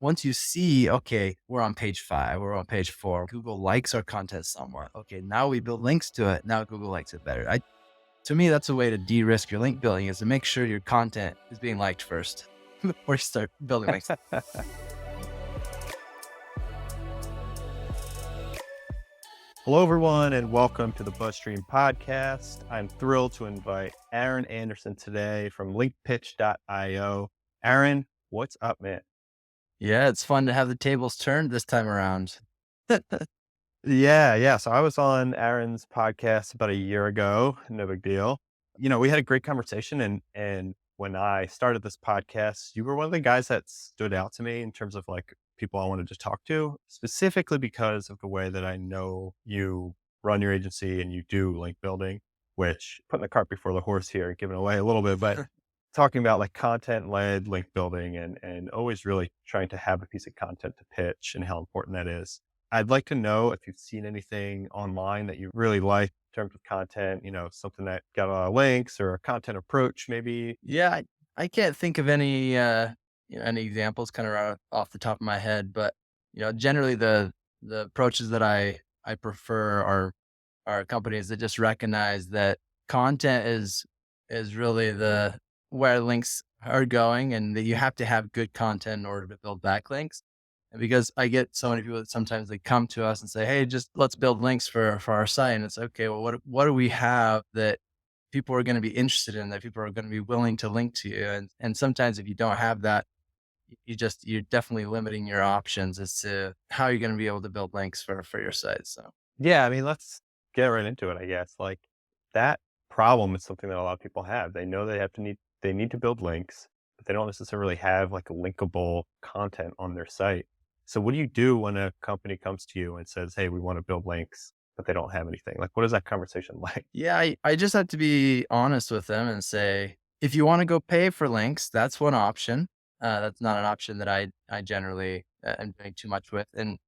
once you see, okay, we're on page 5, we're on page 4, Google likes our content somewhere. Okay, now we build links to it. Now Google likes it better. To me, that's a way to de-risk your link building, is to make sure your content is being liked first before you start building links. Hello, everyone, and welcome to the BuzzStream podcast. I'm thrilled to invite Aaron Anderson today from linkpitch.io. Aaron, what's up, man? Yeah, it's fun to have the tables turned this time around. Yeah. So I was on Aaron's podcast about a year ago. No big deal. We had a great conversation, and when I started this podcast, you were one of the guys that stood out to me in terms of like people I wanted to talk to, specifically because of the way that I know you run your agency and you do link building, which putting the cart before the horse here and giving away a little bit, but talking about like content led link building and always really trying to have a piece of content to pitch and how important that is. I'd like to know if you've seen anything online that you really like in terms of content, something that got a lot of links or a content approach, maybe. Yeah, I can't think of any any examples kind of off the top of my head, but generally the approaches that I prefer are companies that just recognize that content is really the where links are going, and that you have to have good content in order to build backlinks. And because I get so many people that sometimes they come to us and say, "Hey, just let's build links for our site," and it's okay. Well, what do we have that people are going to be interested in, that people are going to be willing to link to you? And sometimes if you don't have that, you're definitely limiting your options as to how you're going to be able to build links for your site. So Yeah, I mean, let's get right into it, I guess. Like that problem is something that a lot of people have. They know they need to build links, but they don't necessarily have like linkable content on their site. So what do you do when a company comes to you and says, "Hey, we want to build links," but they don't have anything? Like, what is that conversation like? yeah, I just have to be honest with them and say, if you want to go pay for links, that's one option. That's not an option that I generally am doing too much with. And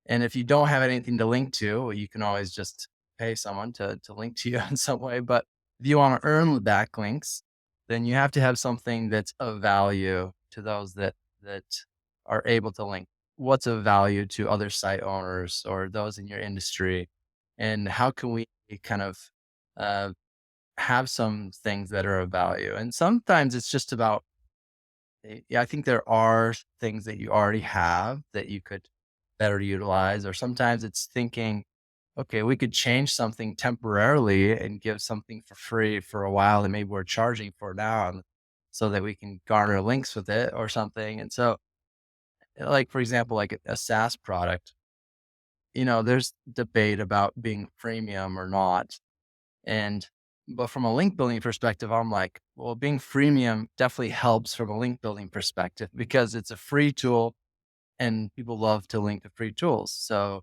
if you don't have anything to link to, well, you can always just pay someone to link to you in some way. But if you want to earn the backlinks, then you have to have something that's of value to those that are able to link. What's of value to other site owners or those in your industry? And how can we kind of uh, have some things that are of value? And sometimes it's just about, yeah, I think there are things that you already have that you could better utilize, or sometimes it's thinking, okay, we could change something temporarily and give something for free for a while that maybe we're charging for now, so that we can garner links with it or something. And so, like, for example, like a SaaS product, there's debate about being freemium or not. And but from a link building perspective, I'm like, well, being freemium definitely helps from a link building perspective because it's a free tool and people love to link to free tools. So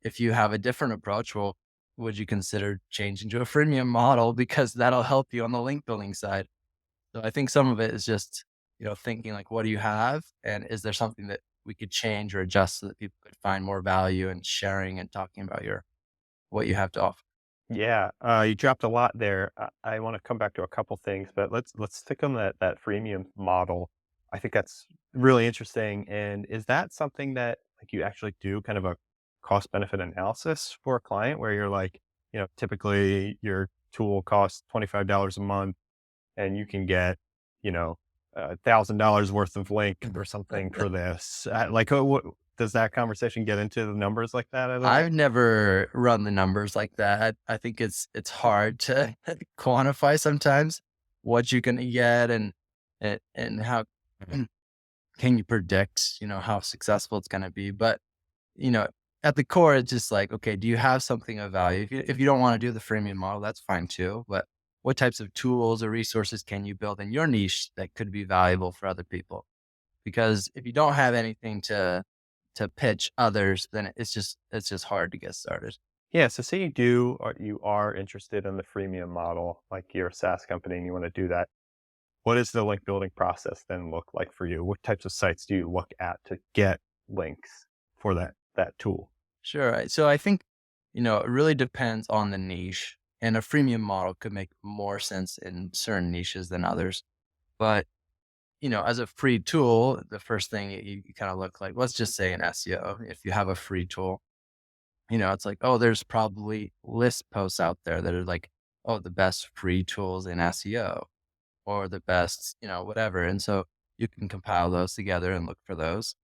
if you have a different approach, well, would you consider changing to a freemium model, because that'll help you on the link building side? So I think some of it is just, thinking like, what do you have? And is there something that we could change or adjust so that people could find more value in sharing and talking about what you have to offer? Yeah, you dropped a lot there. I want to come back to a couple things, but let's stick on that freemium model. I think that's really interesting. And is that something that like you actually do kind of a cost benefit analysis for a client where you're like, typically your tool costs $25 a month and you can get, you know, $1,000 worth of link or something for this. What does that conversation get into the numbers like that at all? I've never run the numbers like that. I think it's hard to quantify sometimes what you're gonna get, and how can you predict, how successful it's gonna be. But, you know, at the core, it's just like, okay, do you have something of value? If you don't want to do the freemium model, that's fine too. But what types of tools or resources can you build in your niche that could be valuable for other people? Because if you don't have anything to pitch others, then it's just hard to get started. Yeah, so say you do or you are interested in the freemium model, like you're a SaaS company and you want to do that. What does the link building process then look like for you? What types of sites do you look at to get links for that tool? Sure. So I think, it really depends on the niche, and a freemium model could make more sense in certain niches than others. But, as a free tool, the first thing you kind of look like, let's just say in SEO, if you have a free tool, it's like, oh, there's probably list posts out there that are like, oh, the best free tools in SEO or the best, whatever. And so you can compile those together and look for those.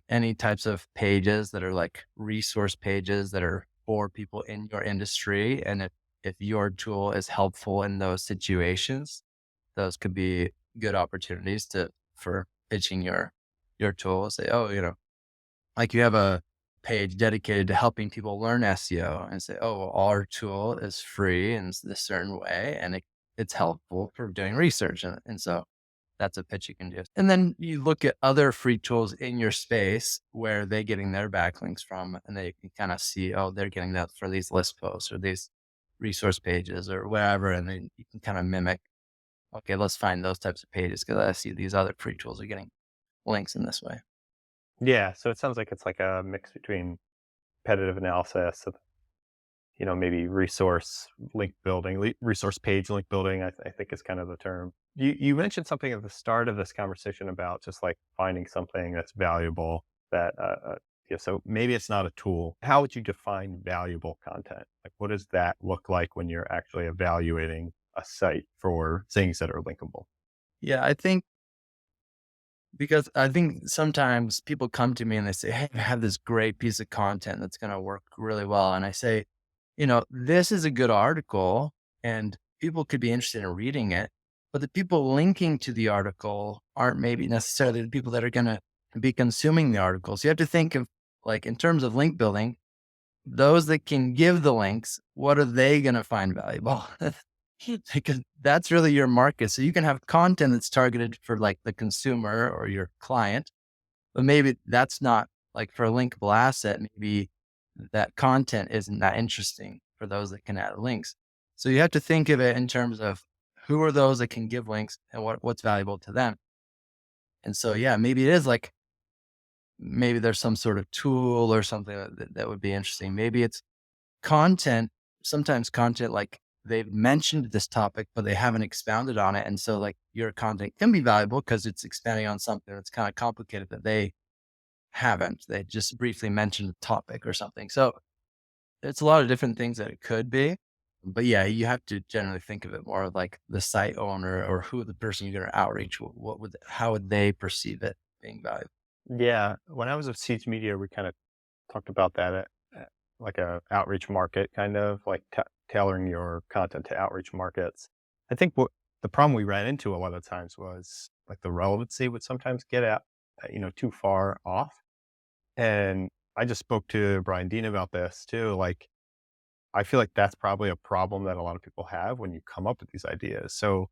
Any types of pages that are like resource pages that are for people in your industry. And if your tool is helpful in those situations, those could be good opportunities for pitching your tool. Say, oh, like you have a page dedicated to helping people learn SEO and say, oh, well, our tool is free in this certain way, and it's helpful for doing research. And so that's a pitch you can do. And then you look at other free tools in your space where they're getting their backlinks from, and they can kind of see, oh, they're getting that for these list posts or these resource pages or wherever. And then you can kind of mimic, okay, let's find those types of pages because I see these other free tools are getting links in this way. Yeah, so it sounds like it's like a mix between competitive analysis of, maybe resource link building, resource page link building, I think is kind of the term. You mentioned something at the start of this conversation about just like finding something that's valuable that, so maybe it's not a tool. How would you define valuable content? Like, what does that look like when you're actually evaluating a site for things that are linkable? Yeah, I think sometimes people come to me and they say, hey, I have this great piece of content that's going to work really well. And I say, this is a good article and people could be interested in reading it, but the people linking to the article aren't maybe necessarily the people that are going to be consuming the article. So you have to think of, like, in terms of link building, those that can give the links, what are they going to find valuable? Because that's really your market. So you can have content that's targeted for like the consumer or your client, but maybe that's not like for a linkable asset. Maybe that content isn't that interesting for those that can add links. So you have to think of it in terms of who are those that can give links and what's valuable to them. And so, yeah, maybe it is like, maybe there's some sort of tool or something that would be interesting. Maybe it's content, sometimes content like they've mentioned this topic, but they haven't expounded on it. And so like your content can be valuable because it's expanding on something that's kind of complicated that they haven't. They just briefly mentioned the topic or something. So it's a lot of different things that it could be. But yeah, you have to generally think of it more like the site owner or who the person you're going to outreach, how would they perceive it being valuable? Yeah, when I was at Siege Media, we kind of talked about that at like a outreach market, kind of like tailoring your content to outreach markets. I think what the problem we ran into a lot of times was like the relevancy would sometimes get out, too far off. And I just spoke to Brian Dean about this too. Like, I feel like that's probably a problem that a lot of people have when you come up with these ideas. So,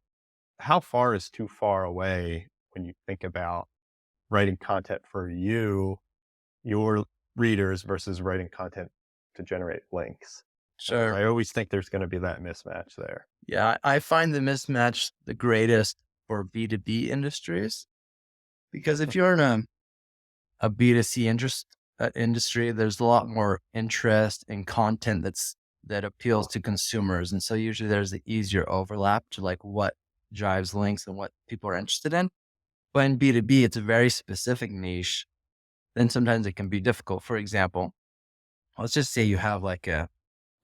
how far is too far away when you think about writing content for your readers versus writing content to generate links? Sure. I always think there's going to be that mismatch there. Yeah, I find the mismatch the greatest for B2B industries because if you're in a B2C industry, there's a lot more interest in content that appeals to consumers. And so usually there's the easier overlap to like what drives links and what people are interested in. But in B2B, it's a very specific niche. Then sometimes it can be difficult. For example, let's just say you have like a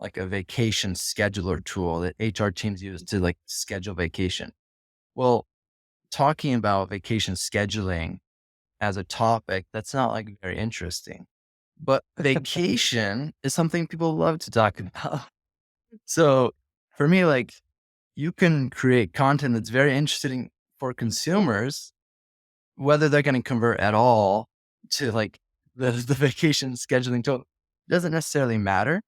vacation scheduler tool that HR teams use to like schedule vacation. Well, talking about vacation scheduling as a topic, that's not like very interesting. But vacation is something people love to talk about. So for me, like you can create content that's very interesting for consumers, whether they're going to convert at all to like the vacation scheduling tool doesn't necessarily matter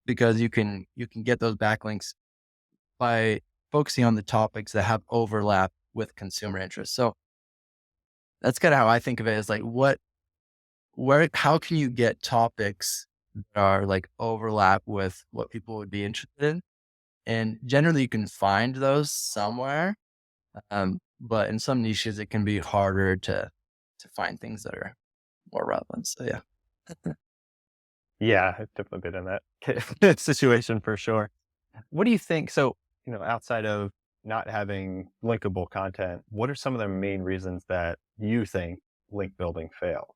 because you can get those backlinks by focusing on the topics that have overlap with consumer interest. So that's kind of how I think of it is like how can you get topics that are like overlap with what people would be interested in? And generally you can find those somewhere. But in some niches it can be harder to find things that are more relevant. So yeah. Yeah, I've definitely been in that situation for sure. What do you think? So, outside of not having linkable content, what are some of the main reasons that you think link building fail?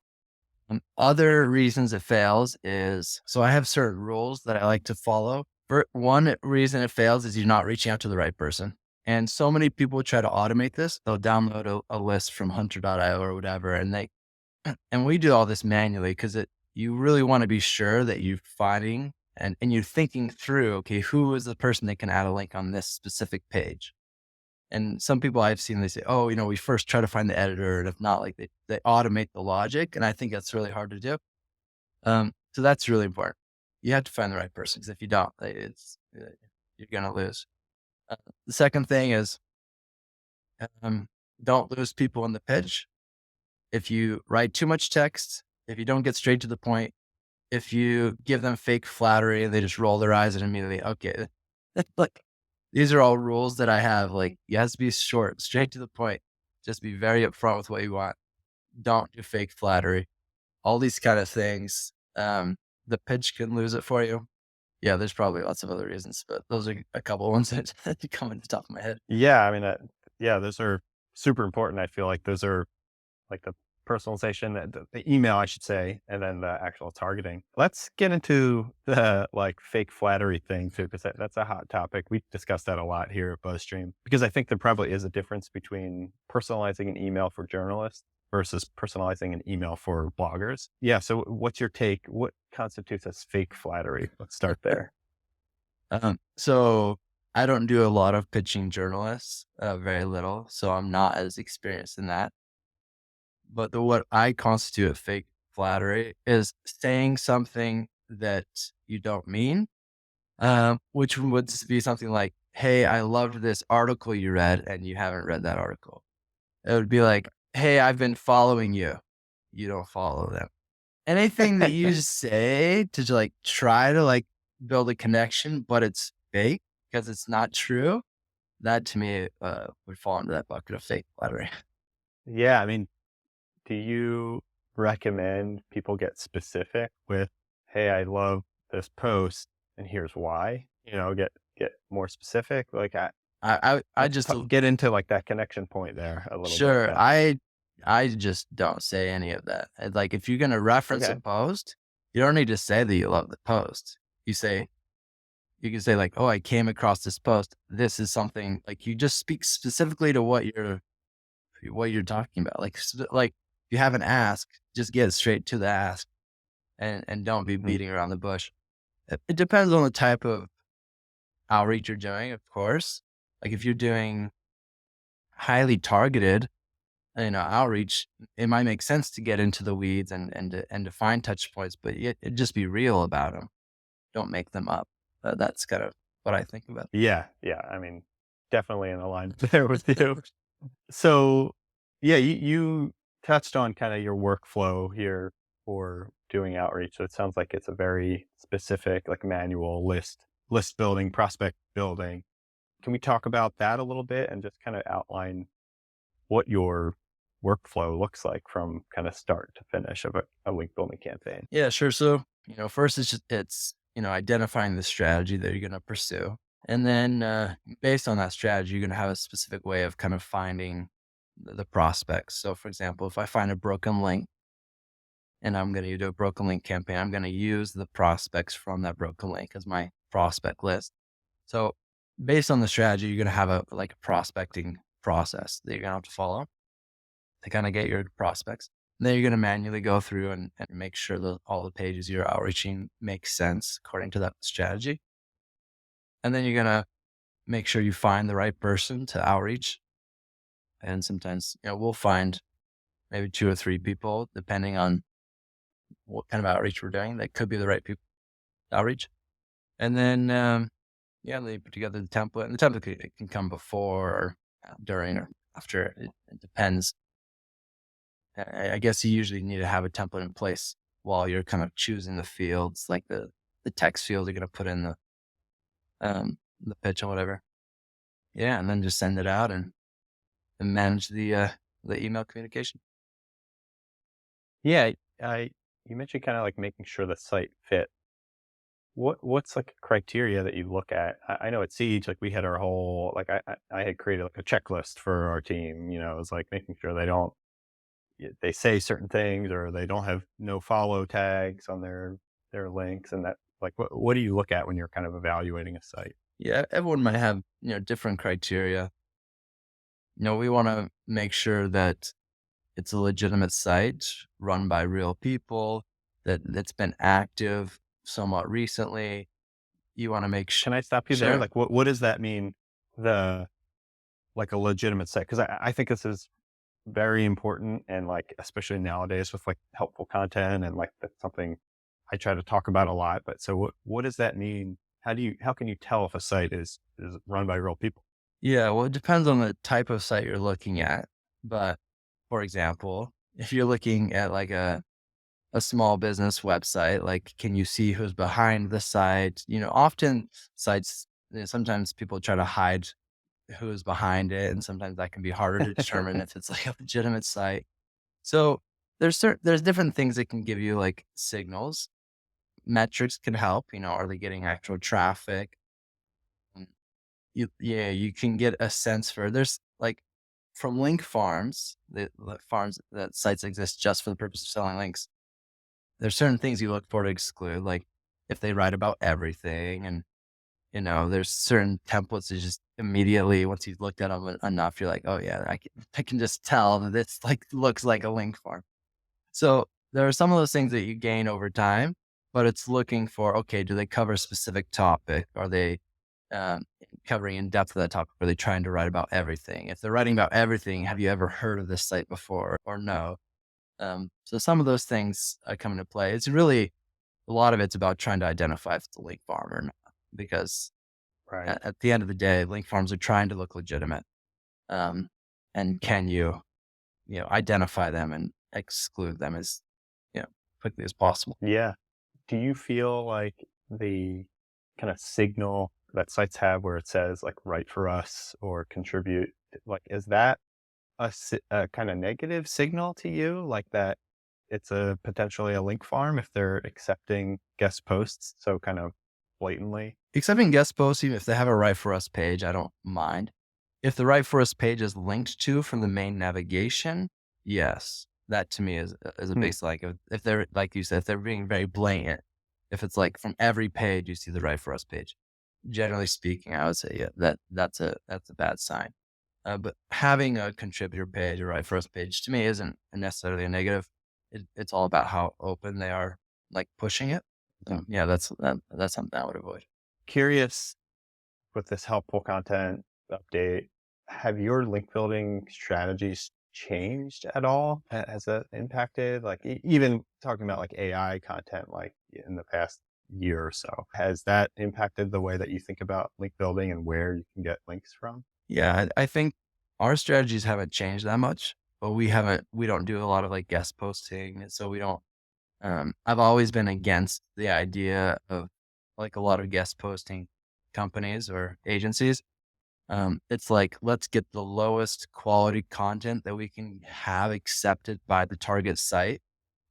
Other reasons it fails is so I have certain rules that I like to follow. For one reason it fails is you're not reaching out to the right person. And so many people try to automate this. They'll download a list from hunter.io or whatever, and we do all this manually because you really want to be sure that you're finding and you're thinking through, okay, who is the person that can add a link on this specific page? And some people I've seen, they say, oh, we first try to find the editor. And if not, like they automate the logic. And I think that's really hard to do. So that's really important. You have to find the right person because if you don't, you're going to lose. The second thing is um, don't lose people in the pitch. If you write too much text, if you don't get straight to the point, if you give them fake flattery and they just roll their eyes and immediately, okay, like these are all rules that I have. Like, you have to be short, straight to the point. Just be very upfront with what you want. Don't do fake flattery. All these kind of things. The pitch can lose it for you. Yeah, there's probably lots of other reasons, but those are a couple of ones that come in the top of my head. Yeah, I mean, yeah, those are super important. I feel like those are like the personalization, the email, I should say, and then the actual targeting. Let's get into the like fake flattery thing too, because that's a hot topic. We discussed that a lot here at BuzzStream because I think there probably is a difference between personalizing an email for journalists versus personalizing an email for bloggers. Yeah. So what's your take? What constitutes as fake flattery? Let's start there. So I don't do a lot of pitching journalists, very little. So I'm not as experienced in that. But what I constitute fake flattery is saying something that you don't mean, which would be something like, hey, I loved this article you read and you haven't read that article. It would be like, hey, I've been following you. You don't follow them. Anything that you say to like try to like build a connection, but it's fake because it's not true. That to me would fall into that bucket of fake flattery. Yeah. I mean, do you recommend people get specific with, "Hey, I love this post and here's why?" Get more specific? Like, I let's just get into, like, that connection point there a little bit, sure. yeah. I just don't say any of that. Like if you're gonna reference a Okay. post, you don't need to say that you love the post. You can say like, oh, I came across this post. This is something like you just speak specifically to what you're talking about. Like if you have an ask, just get straight to the ask and don't be Mhm. beating around the bush. It depends on the type of outreach you're doing, of course. Like if you're doing highly targeted, outreach, it might make sense to get into the weeds and to find touch points, but just be real about them. Don't make them up. That's kind of what I think about. Yeah, yeah, I mean, definitely in alignment there with you. So, yeah, you touched on kinda your workflow here for doing outreach, so it sounds like it's a very specific, like, manual list building, prospect building. Can we talk about that a little bit and just kinda outline what your workflow looks like from kinda start to finish of a link building campaign? Yeah, sure. So, first it's identifying the strategy that you're going to pursue. And then based on that strategy, you're going to have a specific way of kind of finding the prospects. So, for example, if I find a broken link and I'm going to do a broken link campaign, I'm going to use the prospects from that broken link as my prospect list. So, based on the strategy, you're going to have a prospecting process that you're going to have to follow to kind of get your prospects. And then you're going to manually go through and make sure that all the pages you're outreaching make sense according to that strategy. And then you're going to make sure you find the right person to outreach. And sometimes, we'll find maybe two or three people, depending on what kind of outreach we're doing, that could be the right people to outreach. And then, they put together the template. And the template it can come before or during or after. It depends. I guess you usually need to have a template in place while you're kind of choosing the fields, like the text field you're going to put in the pitch or whatever. Yeah, and then just send it out and manage the email communication. Yeah, I you mentioned kinda, like, making sure the site fit What's like a criteria that you look at? I know at Siege, like we had our whole like I had created like a checklist for our team. It was like making sure they say certain things or they don't have no follow tags on their links, and that like what do you look at when you're kind of evaluating a site? Yeah, everyone might have, different criteria. We want to make sure that it's a legitimate site run by real people, that's been active somewhat recently. You want to make Can I stop you there? sure. Like what does that mean? The like a legitimate site? Because I think this is very important, and like especially nowadays with like helpful content, and like that's something I try to talk about a lot. But so what does that mean? How can you tell if a site is run by real people? Yeah, well, it depends on the type of site you're looking at. But for example, if you're looking at like a small business website, like can you see who's behind the site? Often sites, sometimes people try to hide who's behind it, and sometimes that can be harder to determine if it's like a legitimate site. So there's different things that can give you like signals. Metrics can help. Are they getting actual traffic? Mm, you can get a sense for there's like from link farms, the farms that sites exist just for the purpose of selling links. There's certain things you look for to exclude, like if they write about everything, and there's certain templates that just immediately once you've looked at them enough, you're like, oh yeah, I can just tell that this like looks like a link farm. So there are some of those things that you gain over time, but it's looking for, okay, do they cover a specific topic? Are they covering in depth of that topic? Are they trying to write about everything? If they're writing about everything, have you ever heard of this site before or no? So some of those things come into play. It's really a lot of it's about trying to identify if it's a link farm or not, because Right. at the end of the day, link farms are trying to look legitimate. Um, and can you, identify them and exclude them as, you know, quickly as possible? Yeah. Do you feel like the kind of signal that sites have where it says like write for us or contribute, like is that a kind of negative signal to you, like that it's a potentially a link farm if they're accepting guest posts so kind of blatantly? Accepting guest posts, even if they have a Write For Us page, I don't mind. If the Write For Us page is linked to from the main navigation, yes, that to me is a Hmm. base. Like if they're like you said, if they're being very blatant, if it's like from every page you see the Write For Us page, generally speaking, I would say yeah, that's a bad sign. But having a contributor page or Write For Us page to me isn't necessarily a negative. It's all about how open they are, like pushing it. So yeah, that's something I would avoid. Curious, with this helpful content update, have your link building strategies changed at all? Has that impacted, like, even talking about like AI content, like in the past year or so, has that impacted the way that you think about link building and where you can get links from? Yeah, I think our strategies haven't changed that much, but we don't do a lot of like guest posting. And so we don't, I've always been against the idea of like a lot of guest posting companies or agencies. It's like, let's get the lowest quality content that we can have accepted by the target site.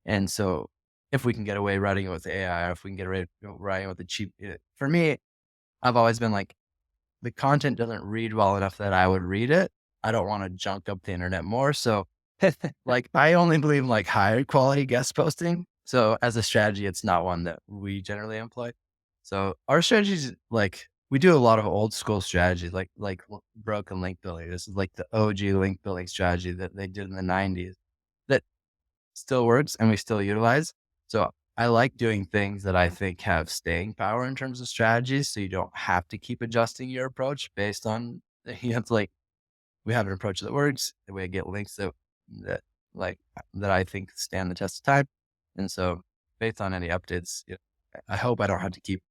And so if we can get away writing it with AI, or if we can get away writing it with the cheap, for me, I've always been like, the content doesn't read well enough that I would read it. I don't want to junk up the internet more. So like I only believe in like higher quality guest posting. So as a strategy, it's not one that we generally employ. So our strategies, like we do a lot of old school strategies, like broken link building. This is like the OG link building strategy that they did in the 90s that still works and we still utilize. So I like doing things that I think have staying power in terms of strategies. So you don't have to keep adjusting your approach based on, it's like we have an approach that works and we get links that like that I think stand the test of time. And so based on any updates, I hope I don't have to keep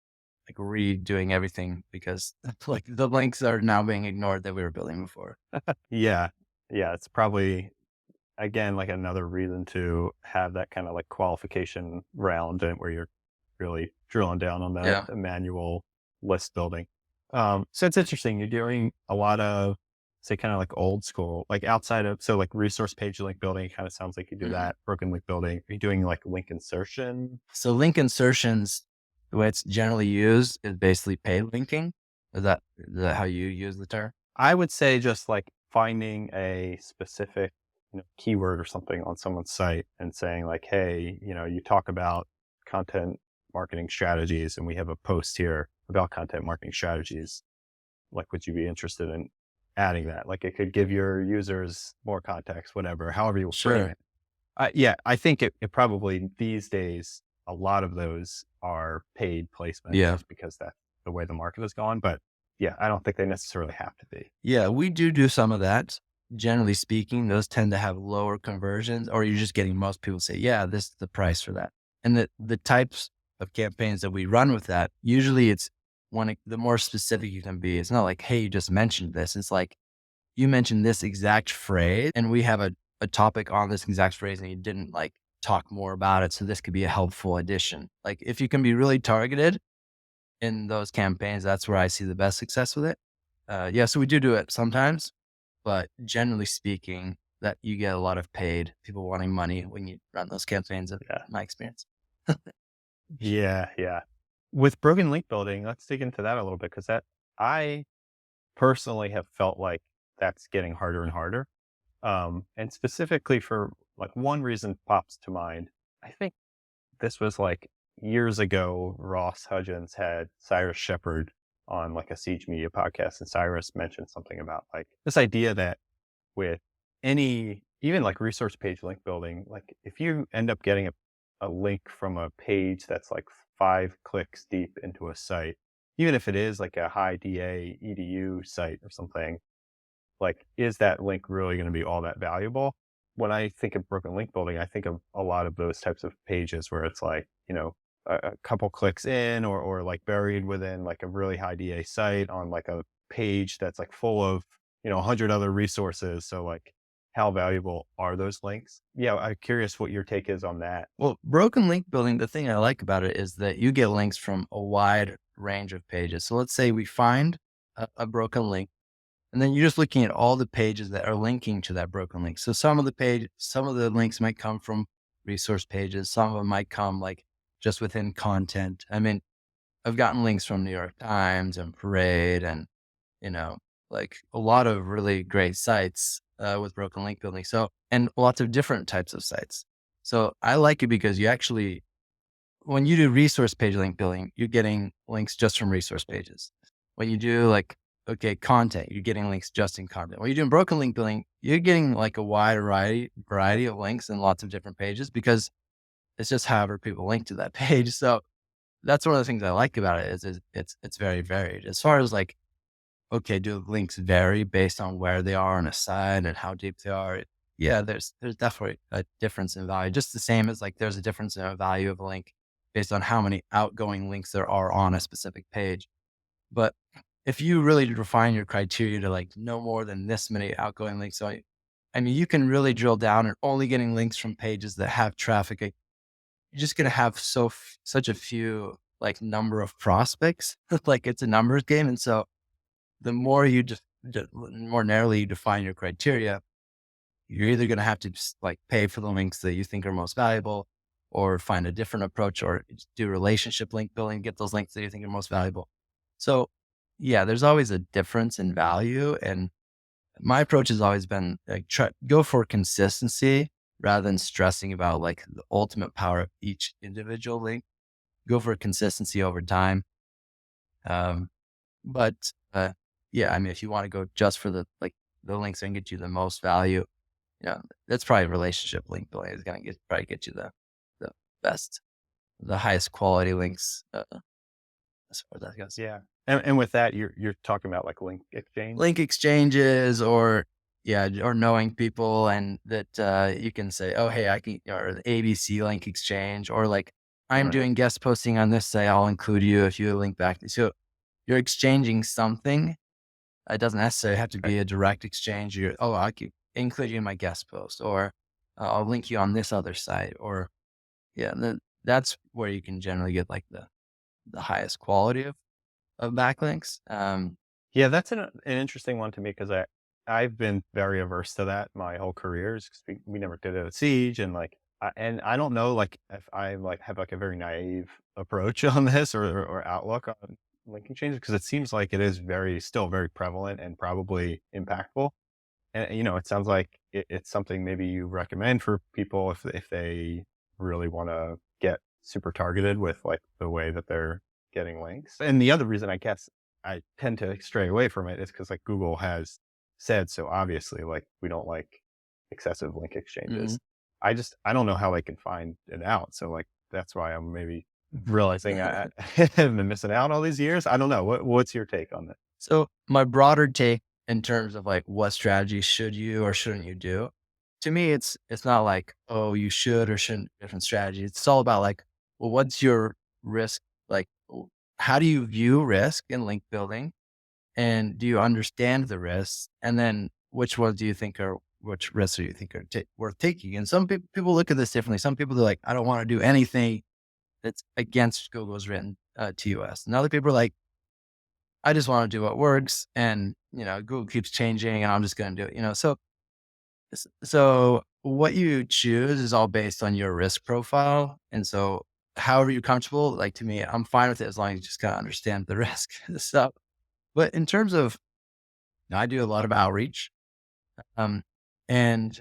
like redoing everything because like the links are now being ignored that we were building before. Yeah. Yeah. It's probably, again, like another reason to have that kind of like qualification round and where you're really drilling down on Yeah. the manual list building. So it's interesting. You're doing a lot of, say, kind of like old school, like outside of, so like resource page link building, it kind of sounds like you do Mhm. that. Broken link building. Are you doing like link insertion? So link insertions, the way it's generally used is basically paid linking. Is that how you use the term? I would say just like finding a specific, keyword or something on someone's site and saying like, hey, you talk about content marketing strategies and we have a post here about content marketing strategies. Like, would you be interested in adding that? Like it could give your users more context, whatever, however you frame Sure. it. Yeah, I think it probably these days, a lot of those are paid placements Yeah. just because that's the way the market has gone. But yeah, I don't think they necessarily have to be. Yeah, we do some of that. Generally speaking, those tend to have lower conversions, or you're just getting most people say, yeah, this is the price for that. And the types of campaigns that we run with that, usually it's the more specific you can be. It's not like, hey, you just mentioned this. It's like, you mentioned this exact phrase and we have a topic on this exact phrase and you didn't like talk more about it. So this could be a helpful addition. Like if you can be really targeted in those campaigns, that's where I see the best success with it. Yeah, so we do it sometimes, but generally speaking, that you get a lot of paid people wanting money when you run those campaigns, in Yeah. my experience. Yeah. Yeah. With broken link building, let's dig into that a little bit because I personally have felt like that's getting harder and harder. And specifically for like one reason pops to mind. I think this was like years ago. Ross Hudgens had Cyrus Shepherd on like a Siege Media podcast, and Cyrus mentioned something about like this idea that with any, even like resource page link building, like if you end up getting a link from a page that's like 5 clicks deep into a site, even if it is like a high DA edu site or something, like, is that link really going to be all that valuable? When I think of broken link building, I think of a lot of those types of pages where it's like, a couple clicks in or like buried within like a really high DA site on like a page that's like full of, 100 other resources. So like, how valuable are those links? Yeah, I'm curious what your take is on that. Well, broken link building, the thing I like about it is that you get links from a wide range of pages. So let's say we find a broken link. And then you're just looking at all the pages that are linking to that broken link. So some of the links might come from resource pages. Some of them might come like just within content. I mean, I've gotten links from New York Times and Parade and, you know, like a lot of really great sites with broken link building. So, and lots of different types of sites. So I like it because you actually, when you do resource page link building, you're getting links just from resource pages. When you do like, okay, content, you're getting links just in content. When you're doing broken link building, you're getting like a wide variety of links in lots of different pages because it's just however people link to that page. So that's one of the things I like about it is it's very varied. As far as like, okay, do links vary based on where they are on a site and how deep they are? Yeah, there's definitely a difference in value. Just the same as like there's a difference in a value of a link based on how many outgoing links there are on a specific page. But if you really refine your criteria to like no more than this many outgoing links, so I mean, you can really drill down and only getting links from pages that have traffic. You're just gonna have such a few like number of prospects, like it's a numbers game, and so the more you just more narrowly you define your criteria, you're either going to have to just like pay for the links that you think are most valuable or find a different approach or just do relationship link building, get those links that you think are most valuable. So yeah, there's always a difference in value. And my approach has always been like go for consistency rather than stressing about like the ultimate power of each individual link. Go for consistency over time. Um, but yeah, I mean, if you want to go just for the links that can get you the most value, that's probably relationship link building is going to probably get you the best, the highest quality links as far as that goes. Yeah. And with that, you're talking about like link exchange. Link exchanges or yeah, or knowing people and that you can say, oh, hey, I can, or the ABC link exchange, or like I'm Right. doing guest posting on this site. I'll include you if you link back. So you're exchanging something. It doesn't necessarily have to Right. be a direct exchange. I could include you in my guest post, or I'll link you on this other site, or yeah, that's where you can generally get like the highest quality of backlinks. Yeah, that's an interesting one to me because I've been very averse to that my whole career. Is 'cause we never did it at Siege, and like And I don't know, like, if I, like, have, like, a very naive approach on this or outlook on linking changes because it seems like it is still very prevalent and probably impactful. And, it sounds like it's something maybe you recommend for people if they really wanna get super targeted with, like, the way that they're getting links. And the other reason I guess I tend to stray away from it is because like, Google has said so obviously, like, we don't like excessive link Mhm. exchanges. I don't know how they can find it out, so, like, that's why I'm maybe realizing I have been missing out all these years. I don't know. What's your take on that? So my broader take in terms of like what strategy should you or shouldn't you do? To me, it's not like, oh, you should or shouldn't do different strategy. It's all about like, well, what's your risk? Like, how do you view risk in link building? And do you understand the risks? And then which risks do you think are worth taking? And some people look at this differently. Some people are like, I don't want to do anything that's against Google's written TOS. And other people are like, I just want to do what works, and Google keeps changing, and I'm just going to do it. So what you choose is all based on your risk profile, and so however you're comfortable. Like to me, I'm fine with it as long as you just kind of understand the risk. So, but in terms of, I do a lot of outreach, um, and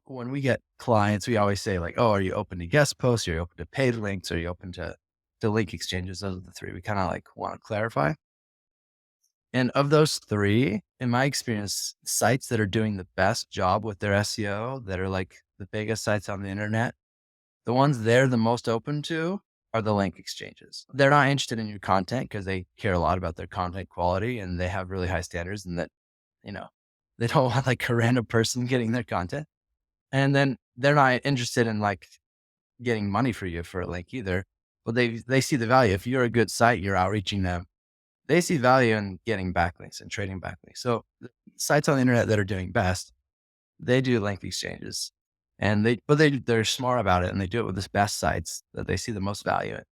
when we get clients, we always say like, "Oh, are you open to guest posts? Are you open to paid links? Are you open to link exchanges?" Those are the three we kind of like want to clarify. And of those three, in my experience, sites that are doing the best job with their SEO, that are like the biggest sites on the internet, the ones they're the most open to are the link exchanges. They're not interested in your content because they care a lot about their content quality and they have really high standards, and that, you know, they don't want like a random person getting their content. And then they're not interested in like getting money for you for a link either. But they see the value. If you're a good site, you're outreaching them, they see value in getting backlinks and trading backlinks. So the sites on the internet that are doing best, they do link exchanges, and they're smart about it, and they do it with the best sites that they see the most value in.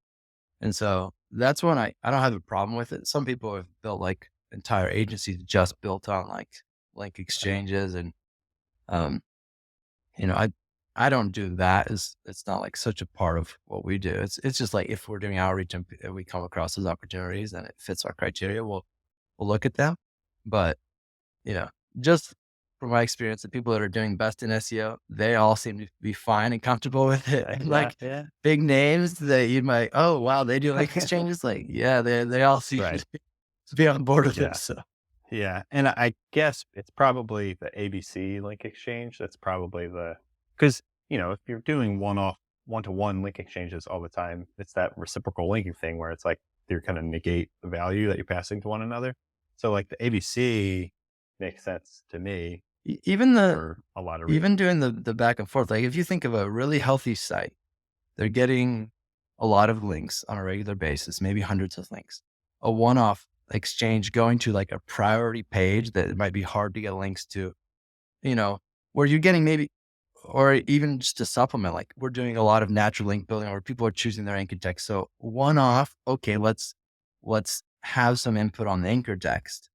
And so that's when I don't have a problem with it. Some people have built like entire agencies just built on like link exchanges, and um, you know, I I don't do that. It's not like such a part of what we do. It's just like if we're doing outreach and we come across those opportunities and it fits our criteria, we'll look at them. But, you know, just from my experience, the people that are doing best in SEO, they all seem to be fine and comfortable with it. And Yeah, like yeah. big names that you might, oh wow, they do like exchanges. Like, yeah, they all seem Right. to be on board with it. Yeah. So Yeah, and I guess it's probably the ABC link exchange that's probably because, if you're doing one-to-one link exchanges all the time, it's that reciprocal linking thing where it's like you're gonna negate the value that you're passing to one another. So, like, the ABC makes sense to me even for a lot of even reasons. doing the back and forth, like if you think of a really healthy site, they're getting a lot of links on a regular basis, maybe hundreds of links. A one-off exchange going to like a priority page that it might be hard to get links to, you know, where you're getting maybe, or even just to supplement, like we're doing a lot of natural link building where people are choosing their anchor text. So one-off, okay, let's have some input on the anchor text.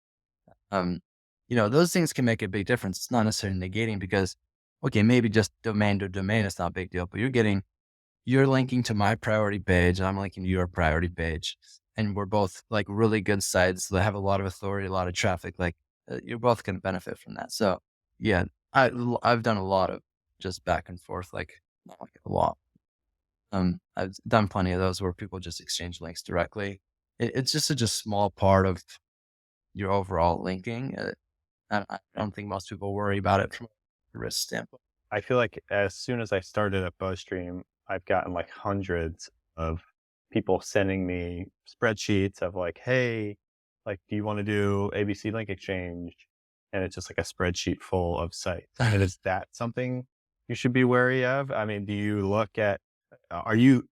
Um, those things can make a big difference. It's not necessarily negating because, okay, maybe just domain to domain, it's not a big deal, but you're linking to my priority page, and I'm linking to your priority page. And we're both like really good sites that have a lot of authority, a lot of traffic. Like you're both going to benefit from that. So yeah, I've done a lot of just back and forth, like not like a lot. I've done plenty of those where people just exchange links directly. It's just such a small part of your overall linking. I don't think most people worry about it from a risk standpoint. I feel like as soon as I started at BuzzStream, I've gotten like hundreds of people sending me spreadsheets of like, hey, like, do you want to do ABC link exchange? And it's just like a spreadsheet full of sites. And is that something you should be wary of? I mean, do you look at, are you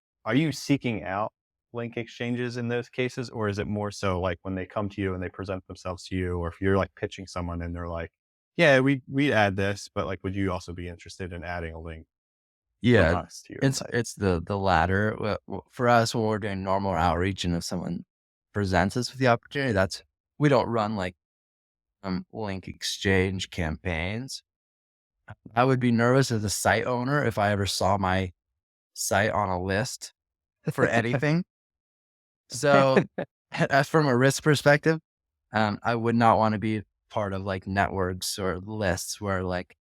seeking out link exchanges in those cases? Or is it more so like when they come to you and they present themselves to you, or if you're like pitching someone and they're like, yeah, we add this, but, like, would you also be interested in adding a link from Yeah, us to your site? it's the latter. For us, when we're doing normal outreach, and if someone presents us with the opportunity, we don't run like link exchange campaigns. I would be nervous as a site owner if I ever saw my site on a list for anything. So, as from a risk perspective, I would not want to be part of like networks or lists where like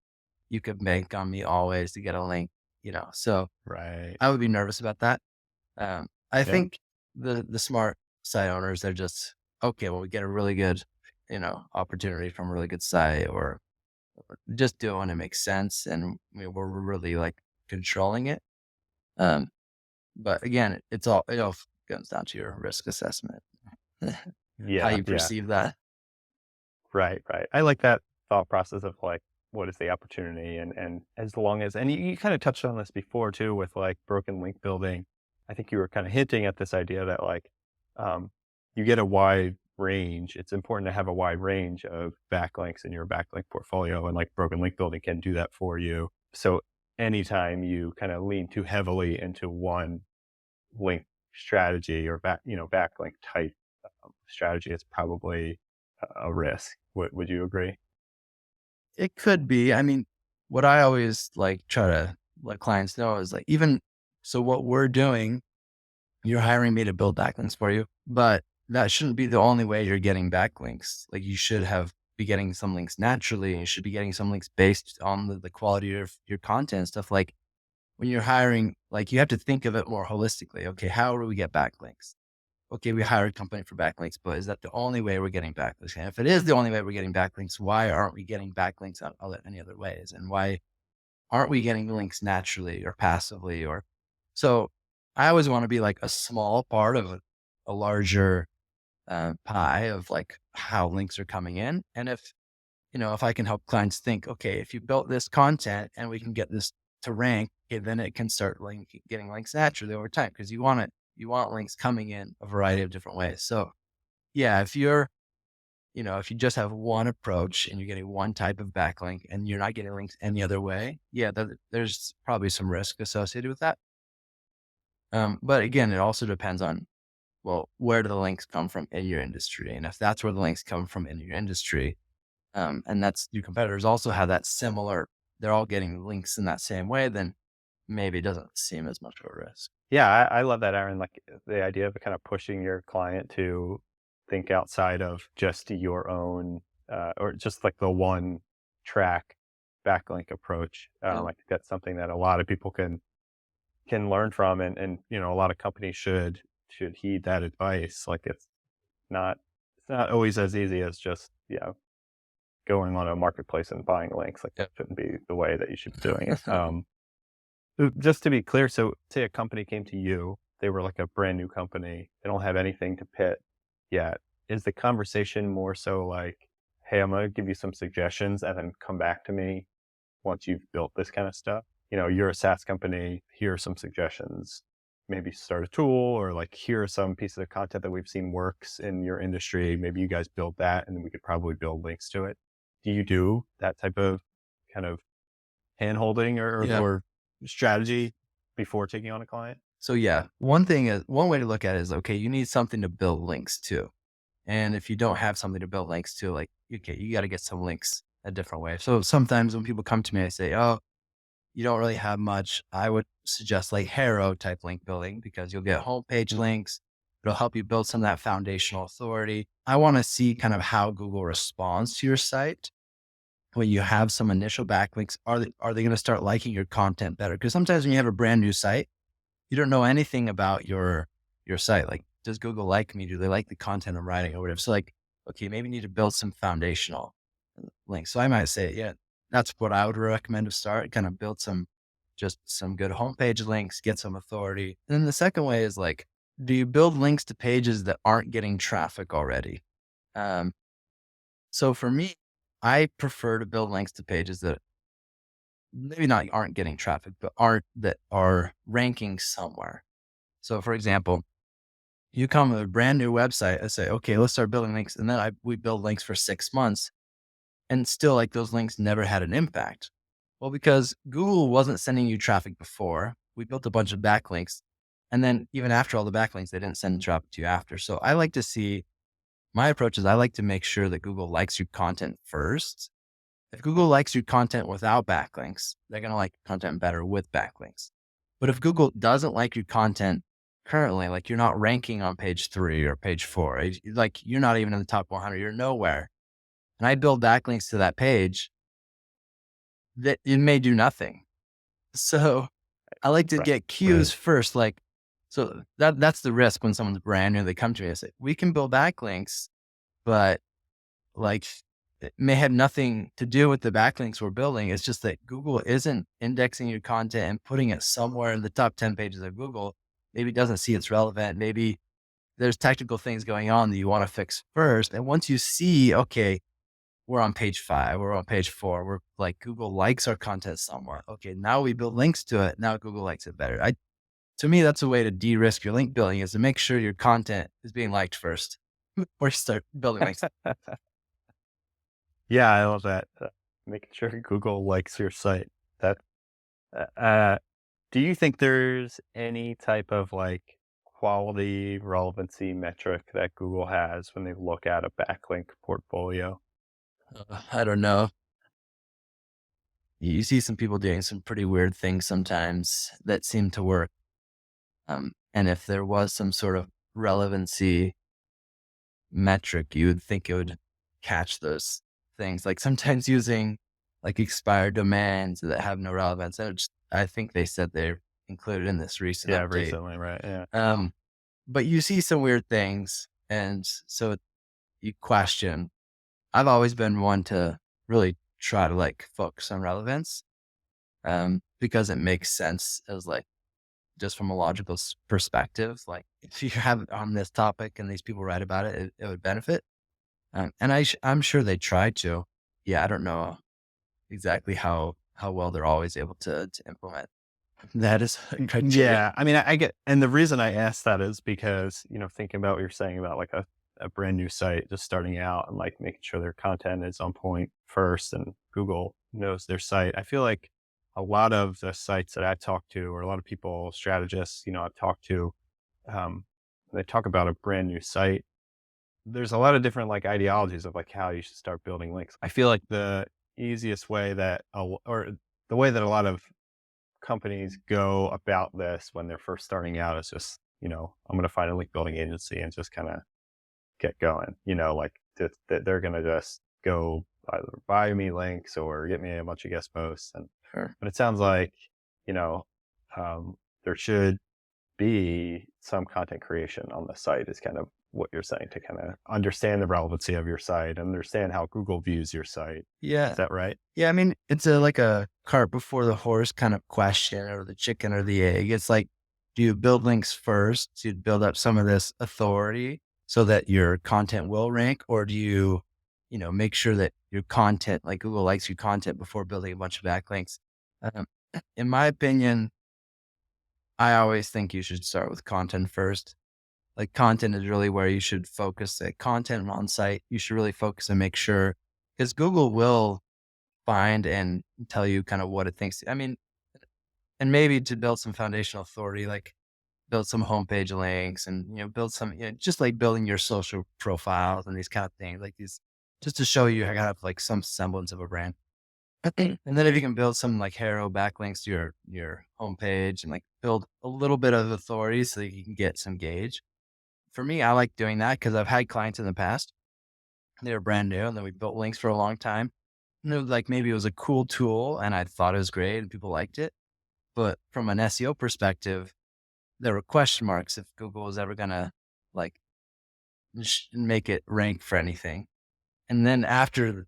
you could bank on me always to get a link, So Right. I would be nervous about that. I Yeah. think the smart site owners, they're just okay. Well, we get a really good, opportunity from a really good site, or just do it when it makes sense, and we're really like controlling it. Um, but again, it all comes down to your risk assessment, how Yeah. you Yeah. perceive that. Right. Right. I like that thought process of like, what is the opportunity? And as long as, and you kind of touched on this before too, with like broken link building. I think you were kind of hinting at this idea that like, um, you get a wide range. It's important to have a wide range of backlinks in your backlink portfolio, and like broken link building can do that for you. So anytime you kind of lean too heavily into one link strategy or backlink type strategy, it's probably a risk. Would you agree? It could be. I mean, what I always like try to let clients know is like, even so, what we're doing, you're hiring me to build backlinks for you, but that shouldn't be the only way you're getting backlinks. Like, you should be getting some links naturally. You should be getting some links based on the quality of your content stuff. Like, when you're hiring, like, you have to think of it more holistically. Okay, how do we get backlinks? Okay, we hire a company for backlinks, but is that the only way we're getting backlinks? And if it is the only way we're getting backlinks, why aren't we getting backlinks on any other ways? And why aren't we getting links naturally or passively? Or so I always want to be like a small part of a larger pie of like how links are coming in. And if I can help clients think, okay, if you built this content and we can get this to rank, okay, then it can start getting links naturally over time, because you want links coming in a variety of different ways. So yeah, if you just have one approach and you're getting one type of backlink and you're not getting links any other way, yeah, there's probably some risk associated with that. But again, it also depends on, well, where do the links come from in your industry? And if that's where the links come from in your industry, and that's your competitors also have that similar, they're all getting links in that same way, then maybe it doesn't seem as much of a risk. Yeah, I love that, Aaron. Like the idea of kind of pushing your client to think outside of just your own, or just like the one track backlink approach. Yeah. I think that's something that a lot of people can learn from, and a lot of companies should heed that advice. Like not it's not always as easy as just going on a marketplace and buying links. Like Yeah. that shouldn't be the way that you should be doing it. Just to be clear, so say a company came to you, they were like a brand new company, they don't have anything to pit yet. Is the conversation more so like, hey, I'm going to give you some suggestions and then come back to me once you've built this kind of stuff? You're a SaaS company, here are some suggestions. Maybe start a tool, or like, here are some pieces of content that we've seen works in your industry. Maybe you guys build that and then we could probably build links to it. Do you do that type of kind of hand holding Yeah. or strategy before taking on a client? So yeah, one way to look at it is, okay, you need something to build links to. And if you don't have something to build links to, like, okay, you got to get some links a different way. So sometimes when people come to me, I say, oh, you don't really have much. I would suggest like Haro type link building, because you'll get homepage links. It'll help you build some of that foundational authority. I want to see kind of how Google responds to your site when you have some initial backlinks. Are they going to start liking your content better? Because sometimes when you have a brand new site, you don't know anything about your site. Like, does Google like me? Do they like the content I'm writing or whatever? So like, okay, maybe you need to build some foundational links. So I might say, yeah, that's what I would recommend to start. Kind of build just some good homepage links, get some authority. And then the second way is like, do you build links to pages that aren't getting traffic already? Um, so for me, I prefer to build links to pages that maybe not aren't getting traffic, but are ranking somewhere. So for example, you come with a brand new website, I say, okay, let's start building links. And then we build links for 6 months, and still like those links never had an impact. Well, because Google wasn't sending you traffic before, we built a bunch of backlinks. And then even after all the backlinks, they didn't send traffic to you after. So my approach is I like to make sure that Google likes your content first. If Google likes your content without backlinks, they're going to like your content better with backlinks. But if Google doesn't like your content currently, like you're not ranking on page 3 or page 4, like you're not even in the top 100, you're nowhere. And I build backlinks to that page, that it may do nothing. So I like to Right. get Right. cues first. Like, so that's the risk when someone's brand new, they come to me and say, we can build backlinks, but like it may have nothing to do with the backlinks we're building. It's just that Google isn't indexing your content and putting it somewhere in the top 10 pages of Google. Maybe it doesn't see it's relevant. Maybe there's technical things going on that you want to fix first. And once you see, okay, we're on page 5, we're on page 4, we're like, Google likes our content somewhere. Okay, now we build links to it. Now Google likes it better. To me, that's a way to de-risk your link building, is to make sure your content is being liked first before you start building links. Yeah, I love that. Making sure Google likes your site. That uh, uh, do you think there's any type of like quality relevancy metric that Google has when they look at a backlink portfolio? I don't know. You see some people doing some pretty weird things sometimes that seem to work. And if there was some sort of relevancy metric, you would think it would catch those things. Like sometimes using like expired domains that have no relevance. I think they said they're included in this recent Yeah, update. recently, right? Yeah. Um, but you see some weird things, and so you question. I've always been one to really try to like focus on relevance, because it makes sense as like just from a logical perspective. Like if you have it on this topic and these people write about it, it would benefit. And I'm sure they try to. Yeah, I don't know exactly how well they're always able to implement that as a criteria. Yeah, I mean, I get, and the reason I asked that is because, thinking about what you're saying about like a brand new site just starting out and like making sure their content is on point first and Google knows their site. I feel like a lot of the sites that I talk to, or a lot of people, strategists, I've talked to, um, they talk about a brand new site. There's a lot of different like ideologies of like how you should start building links. I feel like the easiest way or the way that a lot of companies go about this when they're first starting out is just, I'm going to find a link building agency and just kind of get going, like that they're going to just go either buy me links or get me a bunch of guest posts. Sure. But it sounds like, you know, there should be some content creation on the site is kind of what you're saying, to kind of understand the relevancy of your site, understand how Google views your site. Is Yeah. that right? Yeah. I mean, it's like a cart before the horse kind of question, or the chicken or the egg. It's like, do you build links first to build up some of this authority so that your content will rank? Or do you, make sure that your content, like Google likes your content before building a bunch of backlinks? Um, in my opinion, I always think you should start with content first. Like content is really where you should focus. At content on site, you should really focus and make sure, because Google will find and tell you kind of what it thinks. I mean, and maybe to build some foundational authority, like build some homepage links, and build some, just like building your social profiles and these kind of things, like these, just to show you have like some semblance of a brand. And then if you can build some like hero backlinks to your homepage and like build a little bit of authority so that you can get some gauge. For me, I like doing that because I've had clients in the past. They were brand new, and then we built links for a long time. And it was like, maybe it was a cool tool and I thought it was great and people liked it. But from an SEO perspective, there were question marks if Google was ever gonna like make it rank for anything. And then after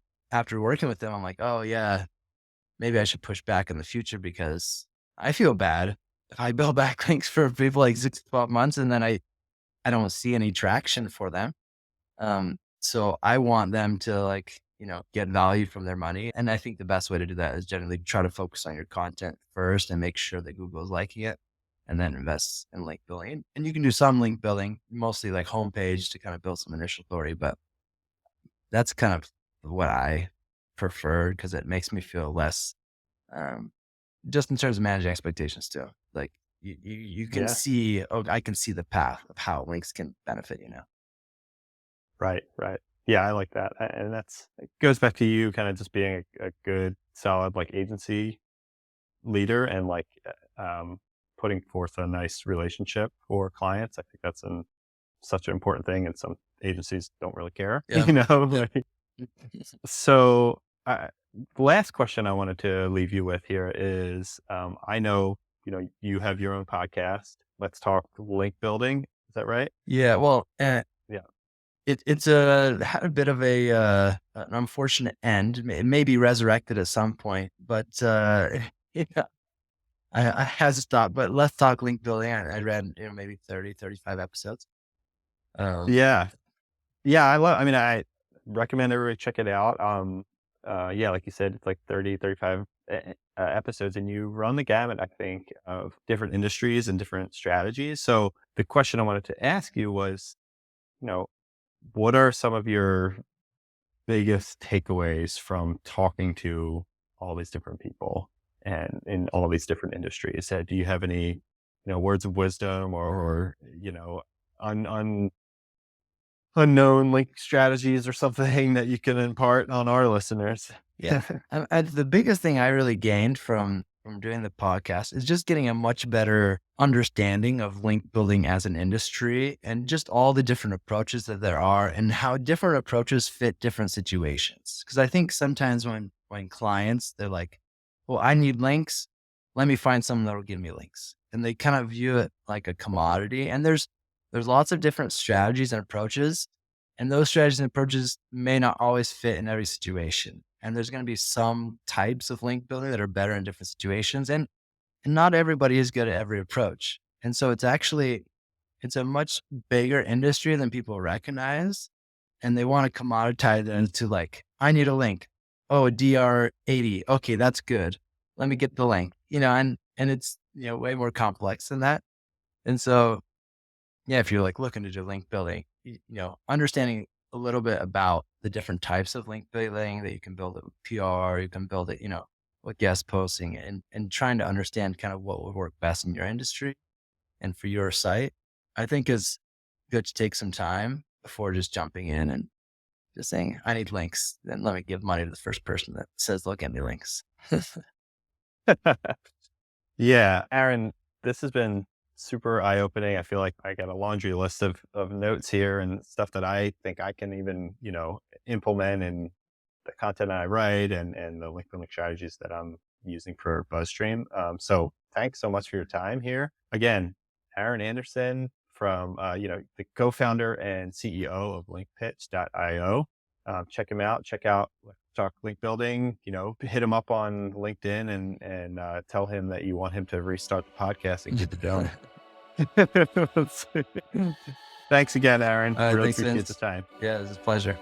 working with them, I'm like, oh yeah, maybe I should push back in the future, because I feel bad if I build backlinks for people like 6 to 12 months and then I don't see any traction for them. So I want them to like, get value from their money. And I think the best way to do that is generally try to focus on your content first and make sure that Google is liking it, and then invest in link building. And you can do some link building, mostly like homepage, to kind of build some initial authority, but that's kind of what I prefer, because it makes me feel less, um, just in terms of managing expectations too. Like you can Yeah. see, oh, I can see the path of how links can benefit. Right. Right. Yeah, I like that. And that's, it goes back to you kind of just being a good, solid like agency leader and like putting forth a nice relationship for clients. I think that's such an important thing, and some agencies don't really care, Yeah. Yeah. like, so, the last question I wanted to leave you with here is, I know, you have your own podcast. Let's talk link building. Is that right? Yeah. Well, Yeah. it's had a bit of an unfortunate end. It may be resurrected at some point, but yeah, I has stopped. But let's talk link building. I read maybe 30, 35 episodes. Um, Yeah. Yeah, I mean, I recommend everybody check it out. Yeah, like you said, it's like 30, 35 episodes, and you run the gamut, I think, of different industries and different strategies. So the question I wanted to ask you was, you know, what are some of your biggest takeaways from talking to all these different people and in all of these different industries? Do you have any, words of wisdom or unknown link strategies or something that you can impart on our listeners? Yeah. And the biggest thing I really gained from doing the podcast is just getting a much better understanding of link building as an industry and just all the different approaches that there are and how different approaches fit different situations. Because I think sometimes when clients they're like, "Well, I need links. Let me find someone that'll give me links," and they kind of view it like a commodity. And there's lots of different strategies and approaches, and those strategies and approaches may not always fit in every situation. And there's going to be some types of link building that are better in different situations. And not everybody is good at every approach. And so it's a much bigger industry than people recognize. And they want to commoditize it into like, I need a link. Oh, a DR80. Okay, that's good. Let me get the link. And it's way more complex than that. And so yeah, if you're like looking to do link building, understanding a little bit about the different types of link building that you can build it with PR, you can build it, with guest posting and trying to understand kind of what would work best in your industry and for your site, I think is good to take some time before just jumping in and just saying, I need links. Then let me give money to the first person that says, look, get me links. Yeah, Aaron, this has been super eye-opening. I feel like I got a laundry list of notes here and stuff that I think I can even, implement in the content I write and the link building strategies that I'm using for BuzzStream. So thanks so much for your time here. Again, Aaron Anderson from, the co-founder and CEO of linkpitch.io. Check him out. Check out Talk Link Building. Hit him up on LinkedIn and tell him that you want him to restart the podcast and keep it going. Thanks again, Aaron. Really Thanks, appreciate the Vince. time. Yeah, it was a pleasure.